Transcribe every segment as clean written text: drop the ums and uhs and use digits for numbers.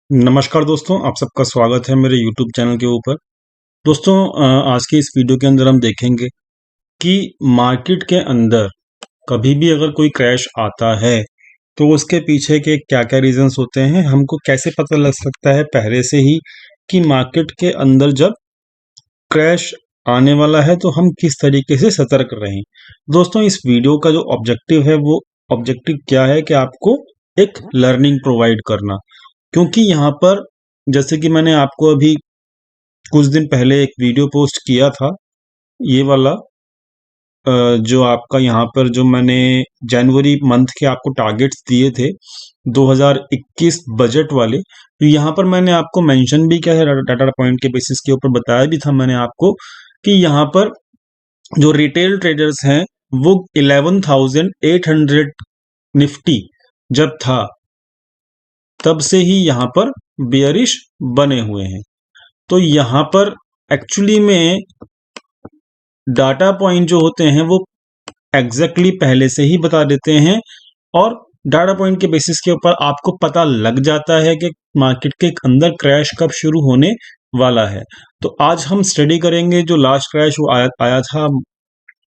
नमस्कार दोस्तों, आप सबका स्वागत है मेरे यूट्यूब चैनल के ऊपर। दोस्तों आज के इस वीडियो के अंदर हम देखेंगे कि मार्केट के अंदर कभी भी अगर कोई क्रैश आता है, तो उसके पीछे के क्या-क्या रीज़न्स होते हैं, हमको कैसे पता लग सकता है पहले से ही कि मार्केट के अंदर जब क्रैश आने वाला है, तो हम किस तरीके से सतर्क रहें। दोस्तों इस वीडियो का जो ऑब्जेक्टिव है, वो ऑब्जेक्टिव क्या है कि आपको एक लर्निंग प्रोवाइड करना। क्योंकि यहाँ पर जैसे कि मैंने आपको अभी कुछ दिन पहले एक वीडियो पोस्ट किया था, ये वाला जो आपका यहाँ पर जो मैंने जनवरी मंथ के आपको टारगेट्स दिए थे 2021 बजट वाले, तो यहाँ पर मैंने आपको मेंशन भी किया है, डाटा पॉइंट के बेसिस के ऊपर बताया भी था मैंने आपको कि यहाँ पर जो रिटेल ट्रेडर्स हैं वो 11,800 निफ्टी जब था तब से ही यहाँ पर बेयरिश बने हुए हैं। तो यहाँ पर एक्चुअली में डाटा पॉइंट जो होते हैं वो एग्जैक्टली पहले से ही बता देते हैं और डाटा पॉइंट के बेसिस के ऊपर आपको पता लग जाता है कि मार्केट के अंदर क्रैश कब शुरू होने वाला है। तो आज हम स्टडी करेंगे जो लास्ट क्रैश वो आया था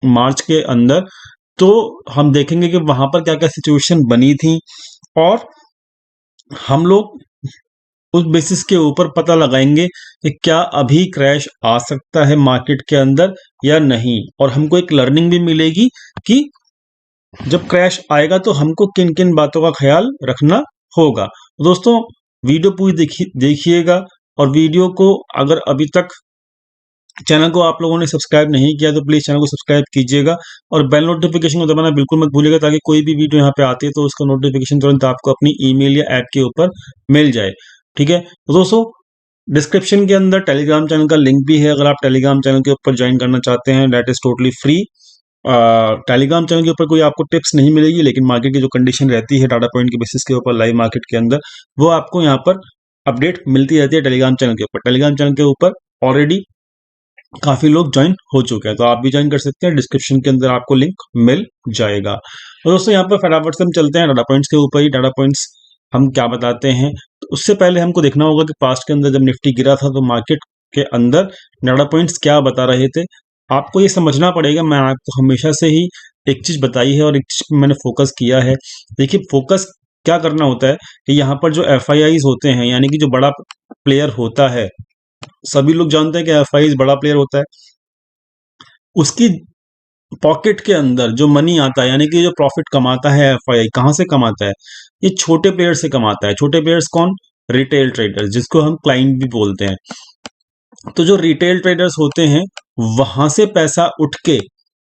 मार्च के अंदर, तो हम देखेंगे कि वहां पर क्या क्या सिचुएशन बनी थी और हम लोग उस बेसिस के ऊपर पता लगाएंगे कि क्या अभी क्रैश आ सकता है मार्केट के अंदर या नहीं, और हमको एक लर्निंग भी मिलेगी कि जब क्रैश आएगा तो हमको किन किन बातों का ख्याल रखना होगा। दोस्तों वीडियो पूरी देखिएगा और वीडियो को अगर अभी तक चैनल को आप लोगों ने सब्सक्राइब नहीं किया तो प्लीज चैनल को सब्सक्राइब कीजिएगा और बेल नोटिफिकेशन को दबाना बिल्कुल मत भूलिएगा, ताकि कोई भी वीडियो यहाँ पे आती है तो उसका नोटिफिकेशन तुरंत आपको अपनी ईमेल या ऐप के ऊपर मिल जाए। ठीक है, तो दोस्तों डिस्क्रिप्शन के अंदर टेलीग्राम चैनल का लिंक भी है, अगर आप टेलीग्राम चैनल के ऊपर ज्वाइन करना चाहते हैं, that is totally free. Telegram channel के ऊपर कोई आपको टिप्स नहीं मिलेगी, लेकिन मार्केट की जो कंडीशन रहती है डाटा पॉइंट के बेसिस के ऊपर लाइव मार्केट के अंदर, वो आपको यहाँ पर अपडेट मिलती रहती है टेलीग्राम चैनल के ऊपर। टेलीग्राम चैनल के ऊपर ऑलरेडी काफी लोग ज्वाइन हो चुके हैं, तो आप भी ज्वाइन कर सकते हैं, डिस्क्रिप्शन के अंदर आपको लिंक मिल जाएगा। तो दोस्तों यहाँ पर फटाफट से हम चलते हैं डाटा पॉइंट्स के ऊपर ही। डाटा पॉइंट्स हम क्या बताते हैं, तो उससे पहले हमको देखना होगा कि पास्ट के अंदर जब निफ्टी गिरा था तो मार्केट के अंदर डाटा पॉइंट्स क्या बता रहे थे। आपको ये समझना पड़ेगा, मैं आपको हमेशा से ही एक चीज बताई है और एक चीज पे मैंने फोकस किया है। देखिए फोकस क्या करना होता है कि यहाँ पर जो एफ होते हैं, यानी कि जो बड़ा प्लेयर होता है, सभी लोग जानते हैं कि एफ बड़ा प्लेयर होता है, उसकी पॉकेट के अंदर जो मनी आता है, यानी कि जो प्रॉफिट कमाता है एफआईआई, कहाँ से कमाता है, ये छोटे प्लेयर से कमाता है। छोटे प्लेयर्स कौन? रिटेल ट्रेडर्स, जिसको हम क्लाइंट भी बोलते हैं। तो जो रिटेल ट्रेडर्स होते हैं वहां से पैसा उठ के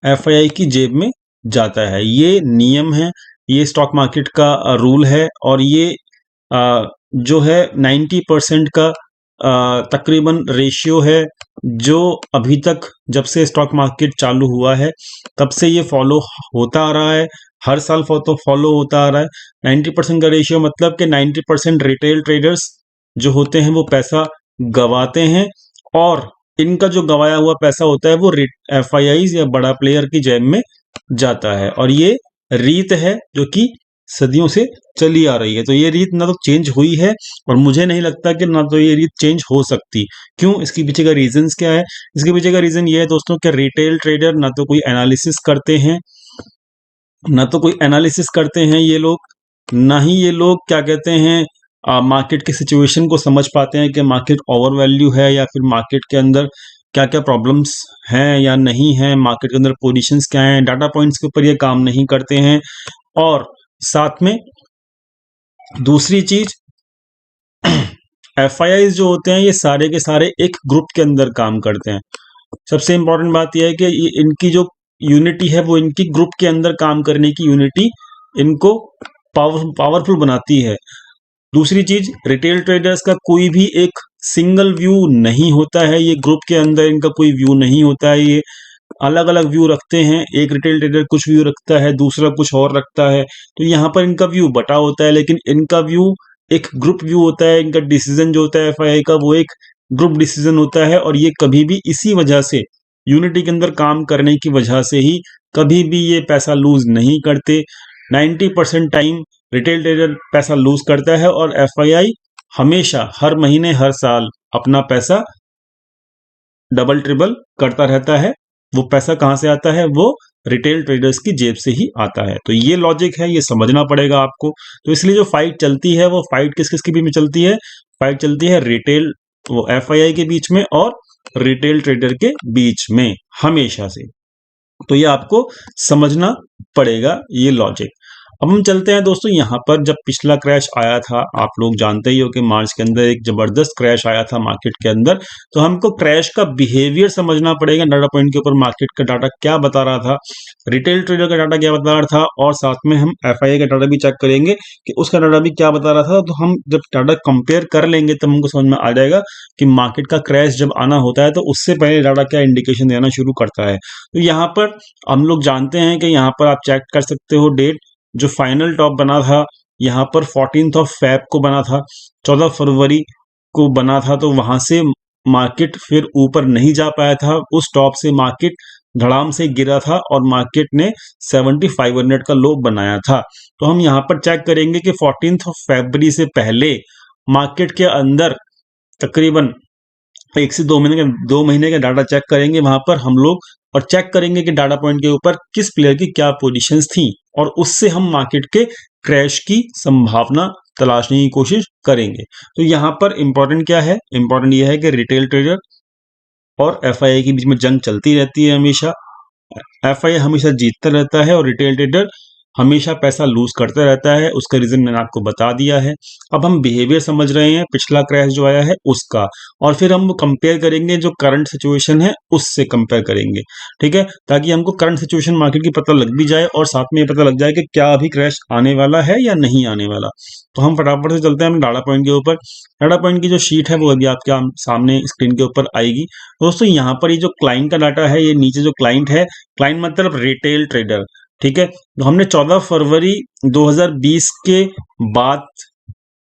एफआईआई की जेब में जाता है। ये नियम है, ये स्टॉक मार्केट का रूल है और ये जो है 90% का तकरीबन रेशियो है, जो अभी तक जब से स्टॉक मार्केट चालू हुआ है तब से ये फॉलो होता आ रहा है, हर साल फॉलो होता आ रहा है। 90% का रेशियो मतलब कि 90% रिटेल ट्रेडर्स जो होते हैं वो पैसा गवाते हैं और इनका जो गवाया हुआ पैसा होता है वो एफआईआईज या बड़ा प्लेयर की जेब में जाता है। और ये रीत है जो कि सदियों से चली आ रही है। तो ये रीत ना तो चेंज हुई है और मुझे नहीं लगता कि ना तो ये रीत चेंज हो सकती। क्यों? इसके पीछे का रीजंस क्या है? इसके पीछे का रीजन ये है दोस्तों कि रिटेल ट्रेडर ना तो कोई एनालिसिस करते हैं, ये लोग, ना ही ये लोग क्या कहते हैं मार्केट की सिचुएशन को समझ पाते हैं कि मार्केट ओवर वैल्यू है या फिर मार्केट के अंदर क्या क्या प्रॉब्लम्स हैं या नहीं है, मार्केट के अंदर पोजीशंस क्या हैं। डाटा पॉइंट्स के ऊपर ये काम नहीं करते हैं। और साथ में दूसरी चीज, एफआईआईज जो होते हैं ये सारे के सारे एक ग्रुप के अंदर काम करते हैं। सबसे इंपॉर्टेंट बात यह है कि इनकी जो यूनिटी है वो इनकी ग्रुप के अंदर काम करने की यूनिटी इनको पावरफुल बनाती है। दूसरी चीज, रिटेल ट्रेडर्स का कोई भी एक सिंगल व्यू नहीं होता है, ये ग्रुप के अंदर इनका कोई व्यू नहीं होता है, ये अलग अलग व्यू रखते हैं। एक रिटेल ट्रेडर कुछ व्यू रखता है, दूसरा कुछ और रखता है, तो यहाँ पर इनका व्यू बटा होता है, लेकिन इनका व्यू एक ग्रुप व्यू होता है। इनका डिसीजन जो होता है एफआईआई का वो एक ग्रुप डिसीजन होता है और ये कभी भी इसी वजह से, यूनिटी के अंदर काम करने की वजह से ही कभी भी ये पैसा लूज नहीं करते। 90% टाइम रिटेल ट्रेडर पैसा लूज करता है और एफआईआई हमेशा हर महीने हर साल अपना पैसा डबल ट्रिबल करता रहता है। वो पैसा कहाँ से आता है? वो रिटेल ट्रेडर्स की जेब से ही आता है। तो ये लॉजिक है, ये समझना पड़ेगा आपको। तो इसलिए जो फाइट चलती है वो फाइट किस किस के बीच में चलती है? फाइट चलती है रिटेल, वो एफआईआई के बीच में और रिटेल ट्रेडर के बीच में, हमेशा से। तो ये आपको समझना पड़ेगा, ये लॉजिक। अब हम चलते हैं दोस्तों, यहाँ पर जब पिछला क्रैश आया था, आप लोग जानते ही हो कि मार्च के अंदर एक जबरदस्त क्रैश आया था मार्केट के अंदर। तो हमको क्रैश का बिहेवियर समझना पड़ेगा, डाटा पॉइंट के ऊपर मार्केट का डाटा क्या बता रहा था, रिटेल ट्रेडर का डाटा क्या बता रहा था, और साथ में हम एफआईआई का डाटा भी चेक करेंगे कि उसका डाटा भी क्या बता रहा था। तो हम जब डाटा कंपेयर कर लेंगे तब हमको समझ में आ जाएगा कि मार्केट का क्रैश जब आना होता है तो उससे पहले डाटा क्या इंडिकेशन देना शुरू करता है। तो यहाँ पर हम लोग जानते हैं कि यहाँ पर आप चेक कर सकते हो डेट, जो फाइनल टॉप बना था यहाँ पर 14 फेब को बना था, 14 फरवरी को बना था। तो वहां से मार्केट फिर ऊपर नहीं जा पाया था, उस टॉप से मार्केट धड़ाम से गिरा था और मार्केट ने 7500 का लो बनाया था। तो हम यहाँ पर चेक करेंगे कि 14 फरवरी से पहले मार्केट के अंदर तकरीबन 1 से 2 महीने का डाटा चेक करेंगे वहां पर हम लोग, और चेक करेंगे कि डाटा पॉइंट के ऊपर किस प्लेयर की क्या पोजीशंस थी, और उससे हम मार्केट के क्रैश की संभावना तलाशने की कोशिश करेंगे। तो यहाँ पर इंपॉर्टेंट क्या है? इंपॉर्टेंट यह है कि रिटेल ट्रेडर और एफआईआई के बीच में जंग चलती रहती है हमेशा। एफआईआई हमेशा जीतता रहता है और रिटेल ट्रेडर हमेशा पैसा लूज करता रहता है। उसका रीजन मैंने आपको बता दिया है। अब हम बिहेवियर समझ रहे हैं पिछला क्रैश जो आया है उसका, और फिर हम कंपेयर करेंगे जो करंट सिचुएशन है उससे कंपेयर करेंगे, ठीक है, ताकि हमको करंट सिचुएशन मार्केट की पता लग भी जाए और साथ में ये पता लग जाए कि क्या अभी क्रैश आने वाला है या नहीं आने वाला। तो हम फटाफट से चलते हैं अपने डाटा पॉइंट के ऊपर। डाटा पॉइंट की जो शीट है वो अभी आपके सामने स्क्रीन के ऊपर आएगी। दोस्तों यहाँ पर ये जो क्लाइंट का डाटा है, ये नीचे जो क्लाइंट है, क्लाइंट मतलब रिटेल ट्रेडर, ठीक है। तो हमने 14 फरवरी 2020 के बाद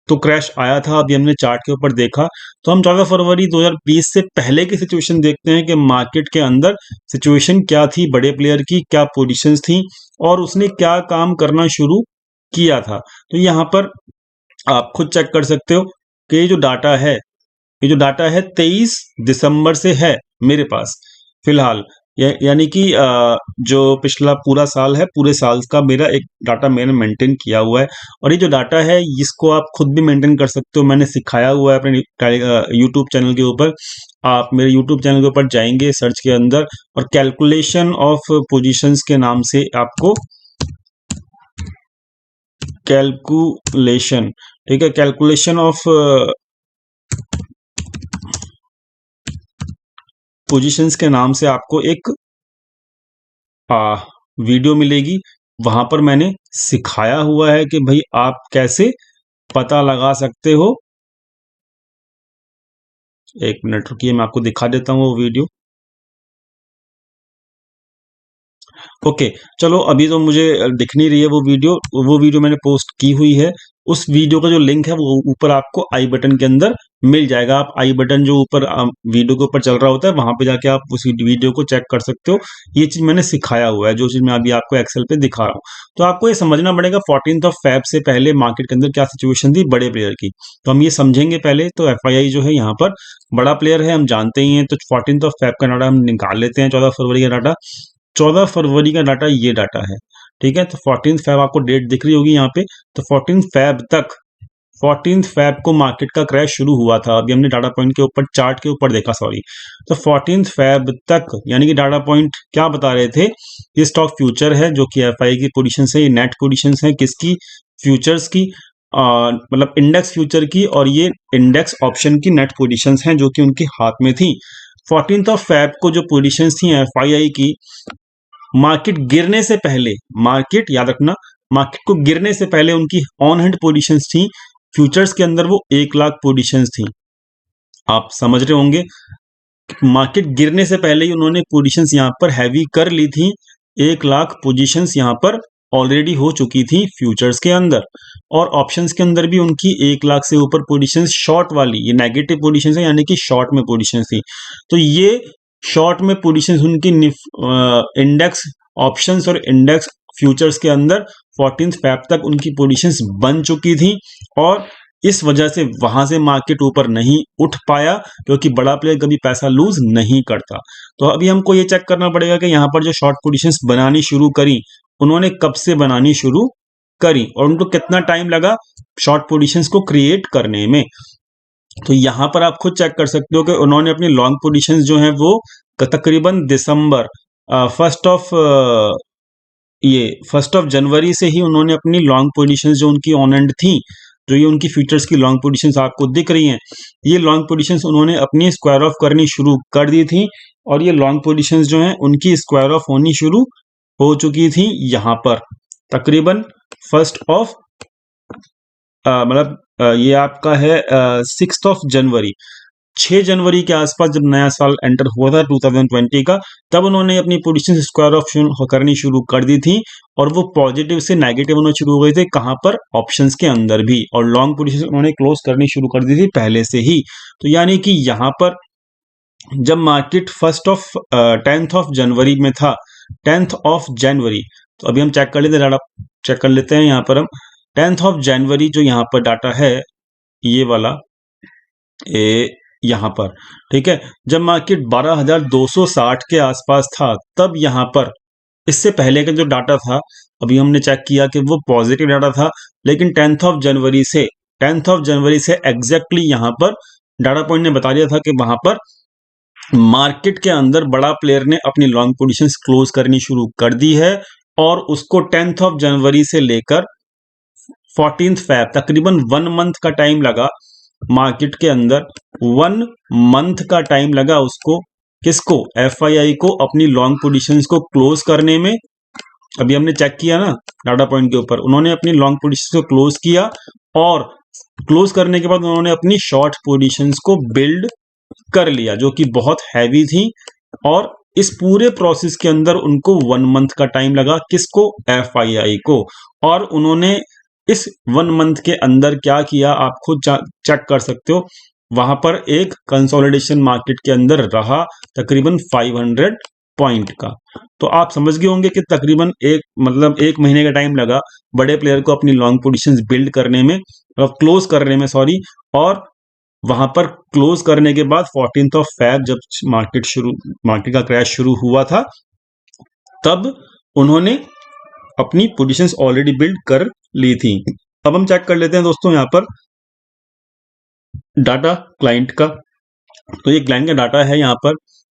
तो क्रैश आया था, अभी हमने चार्ट के ऊपर देखा। तो हम 14 फरवरी 2020 से पहले की सिचुएशन देखते हैं कि मार्केट के अंदर सिचुएशन क्या थी, बड़े प्लेयर की क्या पोजीशंस थी और उसने क्या काम करना शुरू किया था। तो यहाँ पर आप खुद चेक कर सकते हो कि ये जो डाटा है, ये जो डाटा है 23 दिसंबर से है मेरे पास फिलहाल। यानी कि जो पिछला पूरा साल है, पूरे साल का मेरा एक डाटा मैंने मेंटेन किया हुआ है। और ये जो डाटा है इसको आप खुद भी मेंटेन कर सकते हो, मैंने सिखाया हुआ है अपने यूट्यूब चैनल के ऊपर। आप मेरे यूट्यूब चैनल के ऊपर जाएंगे सर्च के अंदर, और कैलकुलेशन ऑफ पोजीशंस के नाम से आपको कैलकुलेशन, ठीक है, कैलकुलेशन ऑफ पोजीशंस के नाम से आपको एक वीडियो मिलेगी। वहां पर मैंने सिखाया हुआ है कि भाई आप कैसे पता लगा सकते हो। एक मिनट रुकिए, मैं आपको दिखा देता हूँ वो वीडियो। ओके, चलो अभी तो मुझे दिख नहीं रही है वो वीडियो मैंने पोस्ट की हुई है। उस वीडियो का जो लिंक है वो ऊपर आपको आई बटन के अंदर मिल जाएगा। आप आई बटन जो ऊपर वीडियो के ऊपर चल रहा होता है वहां पे जाके आप उस वीडियो को चेक कर सकते हो। ये चीज मैंने सिखाया हुआ है, जो चीज मैं अभी आपको एक्सेल पे दिखा रहा हूँ। तो आपको ये समझना पड़ेगा 14 फेब से पहले मार्केट के अंदर क्या सिचुएशन थी बड़े प्लेयर की। तो हम ये समझेंगे पहले। तो एफआईआई जो है यहाँ पर बड़ा प्लेयर है, हम जानते ही हैं। तो 14 फेब का डाटा हम निकाल लेते हैं, 14 फरवरी का डाटा। 14 फरवरी का डाटा ये डाटा है, ठीक है। तो 14 फैब आपको डेट दिख रही होगी यहाँ पे। तो 14 फैब को मार्केट का क्रैश शुरू हुआ था। अभी हमने डाटा पॉइंट के ऊपर, चार्ट के ऊपर देखा, सॉरी। तो 14 फैब तक, यानी कि डाटा पॉइंट क्या बता रहे थे, ये स्टॉक फ्यूचर है जो कि एफआई की पोजीशन है, ये नेट पोजीशन है किसकी, फ्यूचर्स की, मतलब इंडेक्स फ्यूचर की, और ये इंडेक्स ऑप्शन की नेट पोजीशंस हैं जो कि उनके हाथ में थी। 14 फैब को जो पोजीशंस थी एफआईआई की, मार्केट गिरने से पहले, मार्केट याद रखना, मार्केट को गिरने से पहले उनकी ऑन हैंड पोजीशंस थी फ्यूचर्स के अंदर, वो 1 लाख पोजीशंस थी। आप समझ रहे होंगे, मार्केट गिरने से पहले ही उन्होंने पोजीशंस यहां पर हैवी कर ली थी। 1 लाख पोजीशंस यहां पर ऑलरेडी हो चुकी थी फ्यूचर्स के अंदर, और ऑप्शंस के अंदर भी उनकी 1 लाख से ऊपर पोजीशंस शॉर्ट वाली, ये नेगेटिव पोजीशंस है यानी कि शॉर्ट में पोजीशंस थी। तो ये शॉर्ट में पोजीशंस उनकी इंडेक्स ऑप्शंस और इंडेक्स फ्यूचर्स के अंदर 14 फैब तक उनकी पोजीशंस बन चुकी थी, और इस वजह से वहां से मार्केट ऊपर नहीं उठ पाया, क्योंकि बड़ा प्लेयर कभी पैसा लूज नहीं करता। तो अभी हमको ये चेक करना पड़ेगा कि यहाँ पर जो शॉर्ट पोजीशंस बनानी शुरू करी, उन्होंने कब से बनानी शुरू करी और उनको कितना टाइम लगा शॉर्ट पोजीशंस को क्रिएट करने में। तो यहां पर आप खुद चेक कर सकते हो कि उन्होंने अपनी लॉन्ग पोजीशंस जो है वो तकरीबन दिसंबर फर्स्ट ऑफ ये 1 जनवरी से ही उन्होंने अपनी लॉन्ग पोजीशंस जो उनकी ऑन एंड थी, जो ये उनकी फ्यूचर्स की लॉन्ग पोजीशंस आपको दिख रही हैं, ये लॉन्ग पोजीशंस उन्होंने अपनी स्क्वायर ऑफ करनी शुरू कर दी थी और ये लॉन्ग पोजीशंस जो हैं उनकी स्क्वायर ऑफ होनी शुरू हो चुकी थी यहाँ पर तकरीबन फर्स्ट ऑफ मतलब ये आपका है 6 जनवरी 6 जनवरी के आसपास जब नया साल एंटर हुआ था 2020 का, तब उन्होंने अपनी पोजीशन स्क्वायर ऑफ करनी शुरू कर दी थी और वो पॉजिटिव से नेगेटिव होना शुरू हो गए थे कहां पर, ऑप्शंस के अंदर भी, और लॉन्ग पोजीशन उन्होंने क्लोज करनी शुरू कर दी थी पहले से ही। तो यानी कि यहां पर जब मार्केट 10th ऑफ जनवरी में था, 10th ऑफ जनवरी, तो अभी हम चेक कर लेते हैं, चेक कर लेते हैं यहाँ पर हम 10th ऑफ जनवरी जो यहाँ पर डाटा है ये वाला यहाँ पर, ठीक है, जब मार्केट 12,260 के आसपास था, तब यहाँ पर इससे पहले का जो डाटा था अभी हमने चेक किया कि वो पॉजिटिव डाटा था, लेकिन 10th ऑफ जनवरी से एग्जैक्टली यहाँ पर डाटा पॉइंट ने बता दिया था कि वहां पर मार्केट के अंदर बड़ा प्लेयर ने अपनी लॉन्ग पोजीशंस क्लोज करनी शुरू कर दी है और उसको 10th ऑफ जनवरी से लेकर 14th फेब तकरीबन 1 मंथ का टाइम लगा मार्केट के अंदर, 1 मंथ का टाइम लगा उसको, किसको, एफआईआई को अपनी लॉन्ग पोजीशंस को क्लोज करने में। अभी हमने चेक किया ना डाटा पॉइंट के ऊपर, उन्होंने अपनी लॉन्ग पोजीशंस को क्लोज किया और क्लोज करने के बाद उन्होंने अपनी शॉर्ट पोजीशंस को बिल्ड कर लिया जो कि बहुत हैवी थी, और इस पूरे प्रोसेस के अंदर उनको 1 मंथ का टाइम लगा, किसको, एफआईआई को। और उन्होंने इस 1 मंथ के अंदर क्या किया आप खुद चेक कर सकते हो, वहां पर एक कंसोलिडेशन मार्केट के अंदर रहा तकरीबन 500 पॉइंट का। तो आप समझ गए होंगे कि तकरीबन एक महीने का टाइम लगा बड़े प्लेयर को अपनी लॉन्ग पोजीशंस बिल्ड करने में, क्लोज करने में, सॉरी। और वहां पर क्लोज करने के बाद 14th ऑफ फेब जब मार्केट का क्रैश शुरू हुआ था, तब उन्होंने अपनी पोजीशंस ऑलरेडी बिल्ड कर ली थी। अब हम चेक कर लेते हैं दोस्तों यहाँ पर डाटा क्लाइंट का। तो ये क्लाइंट का डाटा है यहाँ पर,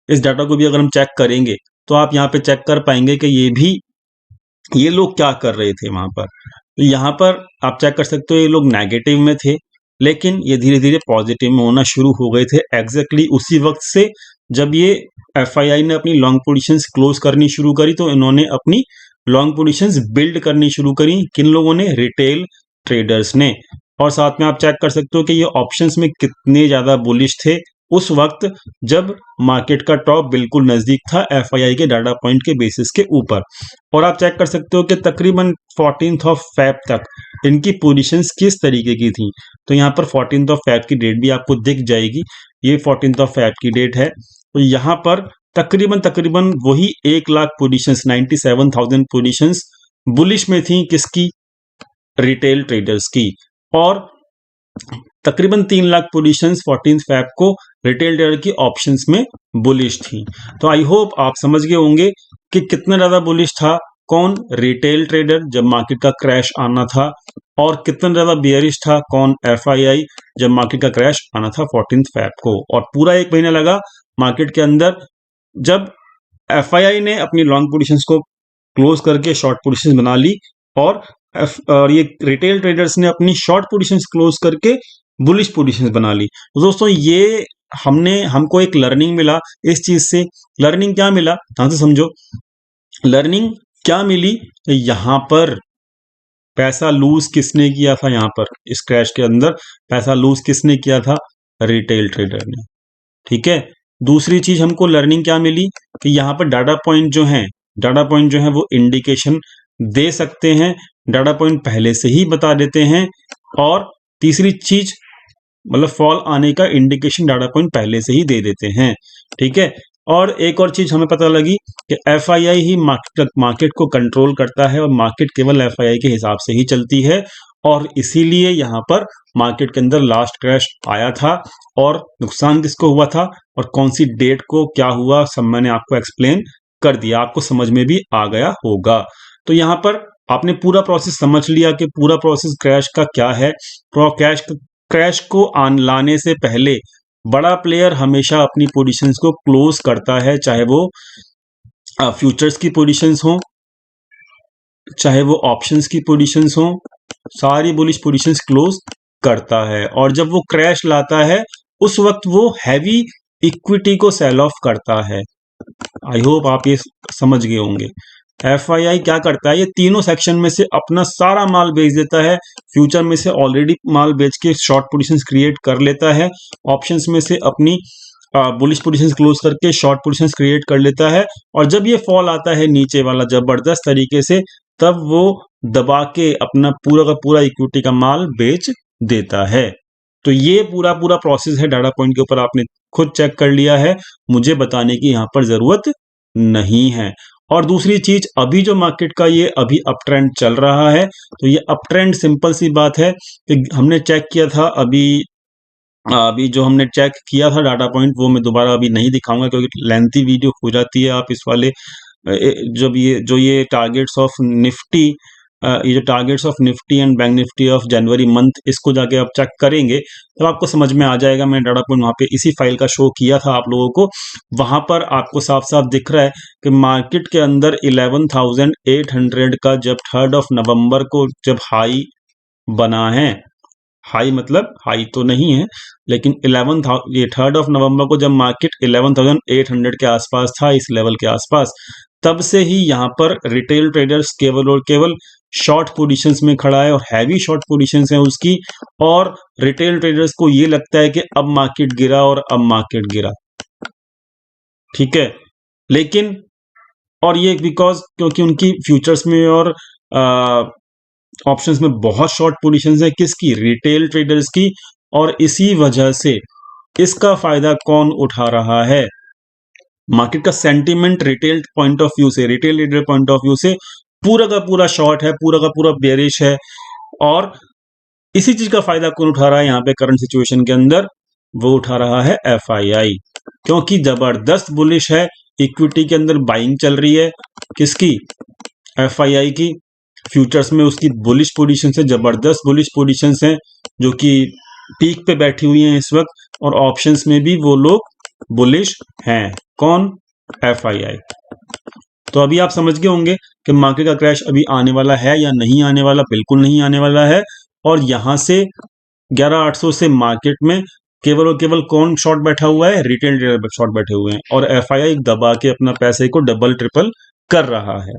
इस डाटा को भी अगर हम चेक करेंगे तो आप यहाँ पे चेक कर पाएंगे कि ये लोग क्या कर रहे थे वहां पर। तो यहाँ पर आप चेक कर सकते हो ये लोग नेगेटिव में थे, लेकिन ये धीरे धीरे पॉजिटिव में होना शुरू हो गए थे एग्जैक्टली उसी वक्त से जब ये एफआईआई ने अपनी लॉन्ग पोजीशंस क्लोज करनी शुरू करी। तो इन्होंने अपनी लॉन्ग पोजीशंस बिल्ड करनी शुरू करी, किन लोगों ने, रिटेल ट्रेडर्स ने। और साथ में आप चेक कर सकते हो कि ये ऑप्शंस में कितने ज्यादा बुलिश थे उस वक्त जब मार्केट का टॉप बिल्कुल नजदीक था एफआईआई के डाटा पॉइंट के बेसिस के ऊपर। और आप चेक कर सकते हो कि तकरीबन 14th ऑफ फेब तक इनकी पोजीशंस किस तरीके की थी। तो यहाँ पर 14th ऑफ फेब की डेट भी आपको दिख जाएगी, ये 14th ऑफ फेब की डेट है। तो यहाँ पर तकरीबन वही 1 लाख पोजीशंस, 97,000 पोजीशंस बुलिश में थी, किसकी, रिटेल ट्रेडर्स की, और तकरीबन 3 लाख पोजीशंस 14th फेब को रिटेल ट्रेडर की ऑप्शंस में बुलिश थी। तो आई होप आप समझ गए होंगे कि कितना ज्यादा बुलिश था कौन, रिटेल ट्रेडर जब मार्केट का क्रैश आना था, और कितना ज्यादा बियरिश था कौन, एफआईआई जब मार्केट का क्रैश आना था 14th फेब को। और पूरा 1 महीना लगा मार्केट के अंदर जब एफआईआई ने अपनी लॉन्ग पोजीशंस को क्लोज करके शॉर्ट पोजीशंस बना ली और ये रिटेल ट्रेडर्स ने अपनी शॉर्ट पोजीशंस क्लोज करके बुलिश पोजीशंस बना ली। तो दोस्तों ये हमको एक लर्निंग मिला इस चीज से। लर्निंग क्या मिला, ध्यान से समझो, लर्निंग क्या मिली, यहां पर पैसा लूज किसने किया था, यहाँ पर इस क्रैश के अंदर पैसा लूज किसने किया था, रिटेल ट्रेडर ने, ठीक है। दूसरी चीज हमको लर्निंग क्या मिली कि यहाँ पर डाटा पॉइंट जो है वो इंडिकेशन दे सकते हैं, डाटा पॉइंट पहले से ही बता देते हैं। और तीसरी चीज मतलब फॉल आने का इंडिकेशन डाटा पॉइंट पहले से ही दे देते हैं, ठीक है। और एक और चीज हमें पता लगी कि एफआईआई ही मार्केट को कंट्रोल करता है और मार्केट केवल एफआईआई के हिसाब से ही चलती है। और इसीलिए यहाँ पर मार्केट के अंदर लास्ट क्रैश आया था। और नुकसान किसको हुआ था और कौन सी डेट को क्या हुआ, सब मैंने आपको एक्सप्लेन कर दिया, आपको समझ में भी आ गया होगा। तो यहाँ पर आपने पूरा प्रोसेस समझ लिया कि पूरा प्रोसेस क्रैश का क्या है। क्रैश को लाने से पहले बड़ा प्लेयर हमेशा अपनी पोजीशंस को क्लोज करता है, चाहे वो फ्यूचर्स की पोजीशंस हो, चाहे वो ऑप्शंस की पोजीशंस हो, सारी बुलिश पोजीशंस क्लोज करता है। और जब वो क्रैश लाता है उस वक्त वो हैवी इक्विटी को सेल ऑफ करता है। आई होप आप ये समझ गए होंगे। एफआईआई क्या करता है, ये तीनों सेक्शन में से अपना सारा माल बेच देता है। फ्यूचर में से ऑलरेडी माल बेच के शॉर्ट पोजीशंस क्रिएट कर लेता है, ऑप्शंस में से अपनी बुलिश पोजीशंस क्लोज करके शॉर्ट पोजीशंस क्रिएट कर लेता है। और जब ये फॉल आता है नीचे वाला जबरदस्त तरीके से, तब वो दबा के अपना पूरा का पूरा इक्विटी का माल बेच देता है। तो ये पूरा प्रोसेस है, डाटा पॉइंट के ऊपर आपने खुद चेक कर लिया है, मुझे बताने की यहाँ पर जरूरत नहीं है। और दूसरी चीज, अभी जो मार्केट का ये अभी अप ट्रेंड चल रहा है, तो ये अप ट्रेंड सिंपल सी बात है कि हमने चेक किया था अभी जो हमने चेक किया था डाटा पॉइंट, वो मैं दोबारा अभी नहीं दिखाऊंगा क्योंकि लेंथी वीडियो हो जाती है। आप इस वाले जब ये टारगेट्स ऑफ निफ्टी, ये जो targets of Nifty and bank Nifty of January month, इसको जाके आप चेक करेंगे तो आपको समझ में आ जाएगा। मैं डाटा पॉइंट वहाँ पे इसी फाइल का शो किया था आप लोगों को, वहाँ पर आपको साफ साफ दिख रहा है कि मार्केट के अंदर 11,800 का जब 3rd ऑफ नवंबर को जब हाई बना है, हाई मतलब हाई तो नहीं है, लेकिन 3rd ऑफ नवंबर को जब मार्केट 11,800 के आसपास था, इस लेवल के आसपास, तब से ही यहाँ पर रिटेल ट्रेडर्स केवल और केवल शॉर्ट पोजीशंस में खड़ा है और हैवी शॉर्ट पोजीशंस हैं उसकी। और रिटेल ट्रेडर्स को ये लगता है कि अब मार्केट गिरा और अब मार्केट गिरा, ठीक है। लेकिन और ये बिकॉज क्योंकि उनकी फ्यूचर्स में और ऑप्शंस में बहुत शॉर्ट पोजीशंस है, किसकी, रिटेल ट्रेडर्स की। और इसी वजह से इसका फायदा कौन उठा रहा है, मार्केट का sentiment retail point of view से, retail trader point of view से पूरा का पूरा शॉर्ट है, पूरा का पूरा बेरिश है। और इसी चीज का फायदा कौन उठा रहा है यहाँ पे करंट सिचुएशन के अंदर, वो उठा रहा है एफआईआई, क्योंकि जबरदस्त बुलिश है, इक्विटी के अंदर बाइंग चल रही है, किसकी, एफआईआई की। फ्यूचर्स में उसकी बुलिश पोजीशन से, जबरदस्त बुलिश पोजीशन है जो कि पीक पे बैठी हुई हैं इस वक्त। और ऑप्शंस में भी वो लोग बुलिश हैं, कौन, एफआईआई। तो अभी आप समझ गए होंगे कि मार्केट का क्रैश अभी आने वाला है या नहीं आने वाला, बिल्कुल नहीं आने वाला है। और यहां से 11,800 से मार्केट में केवल और केवल कौन शॉर्ट बैठा हुआ है, रिटेल ट्रेडर शॉर्ट बैठे हुए हैं, और एफआईआई दबा के अपना पैसे को डबल ट्रिपल कर रहा है।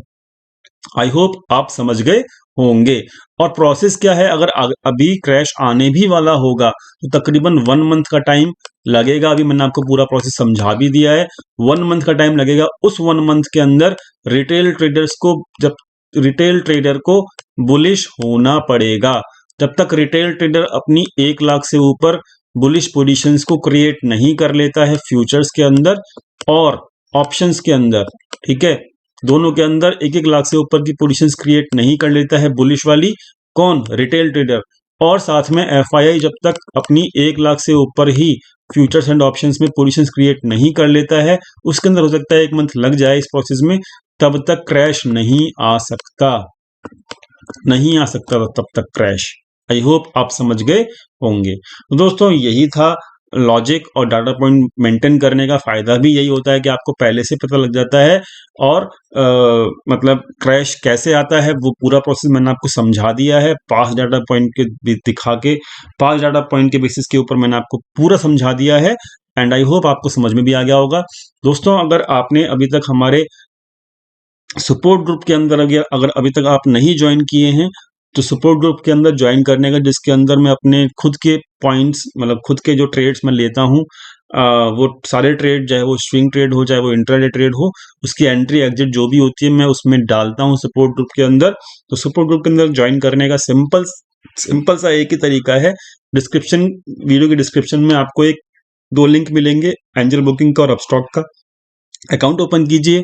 आई होप आप समझ गए होंगे। और प्रोसेस क्या है, अगर अभी क्रैश आने भी वाला होगा तो तकरीबन 1 मंथ का टाइम लगेगा। अभी मैंने आपको पूरा प्रोसेस समझा भी दिया है, 1 मंथ का टाइम लगेगा। उस 1 मंथ के अंदर रिटेल ट्रेडर्स को, जब रिटेल ट्रेडर को बुलिश होना पड़ेगा, जब तक रिटेल ट्रेडर अपनी 1 लाख से ऊपर बुलिश पोजीशंस को क्रिएट नहीं कर लेता है फ्यूचर्स के अंदर और ऑप्शंस के अंदर, ठीक है, दोनों के अंदर 1-1 लाख से ऊपर की पोजीशंस क्रिएट नहीं कर लेता है बुलिश वाली, कौन, रिटेल ट्रेडर। और साथ में एफआईआई जब तक अपनी 1 लाख से ऊपर ही फ्यूचर्स एंड ऑप्शंस में पोजीशंस क्रिएट नहीं कर लेता है, उसके अंदर हो सकता है 1 मंथ लग जाए इस प्रोसेस में, तब तक क्रैश नहीं आ सकता, नहीं आ सकता तब तक क्रैश। आई होप आप समझ गए होंगे। तो दोस्तों यही था लॉजिक, और डाटा पॉइंट मेंटेन करने का फायदा भी यही होता है कि आपको पहले से पता लग जाता है। और मतलब क्रैश कैसे आता है वो पूरा प्रोसेस मैंने आपको समझा दिया है, 5 डाटा पॉइंट के दिखा के, 5 डाटा पॉइंट के बेसिस के ऊपर मैंने आपको पूरा समझा दिया है। एंड आई होप आपको समझ में भी आ गया होगा। दोस्तों अगर आपने अभी तक हमारे सपोर्ट ग्रुप के अंदर अगर अभी तक आप नहीं ज्वाइन किए हैं, तो सपोर्ट ग्रुप के अंदर ज्वाइन करने का, जिसके अंदर मैं अपने खुद के पॉइंट्स, मतलब खुद के जो ट्रेड्स मैं लेता हूँ, वो सारे ट्रेड, चाहे वो स्विंग ट्रेड हो, चाहे वो इंट्राडे ट्रेड हो, उसकी एंट्री एग्जिट जो भी होती है मैं उसमें डालता हूँ सपोर्ट ग्रुप के अंदर। तो सपोर्ट ग्रुप के अंदर ज्वाइन करने का सिंपल सा एक ही तरीका है, वीडियो के डिस्क्रिप्शन में आपको 2 लिंक मिलेंगे, एंजल बुकिंग का और अपस्टॉक का। अकाउंट ओपन कीजिए,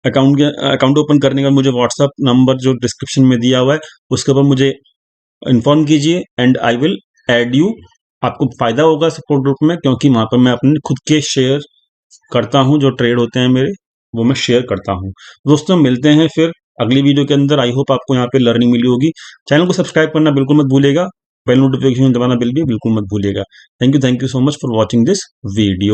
अकाउंट ओपन करने का मुझे व्हाट्सअप नंबर जो डिस्क्रिप्शन में दिया हुआ है उसके ऊपर मुझे इन्फॉर्म कीजिए and I will add you. आपको फ़ायदा होगा सपोर्ट ग्रुप में, क्योंकि वहाँ पर मैं अपने खुद के शेयर करता हूँ, जो ट्रेड होते हैं मेरे वो मैं शेयर करता हूँ। दोस्तों मिलते हैं फिर अगली वीडियो के अंदर। आई होप आपको यहाँ पे लर्निंग मिली होगी। चैनल को सब्सक्राइब करना बिल्कुल मत भूलिएगा, बेल नोटिफिकेशन दबाना बिल्कुल मत भूलिएगा। Thank you so much for watching this video.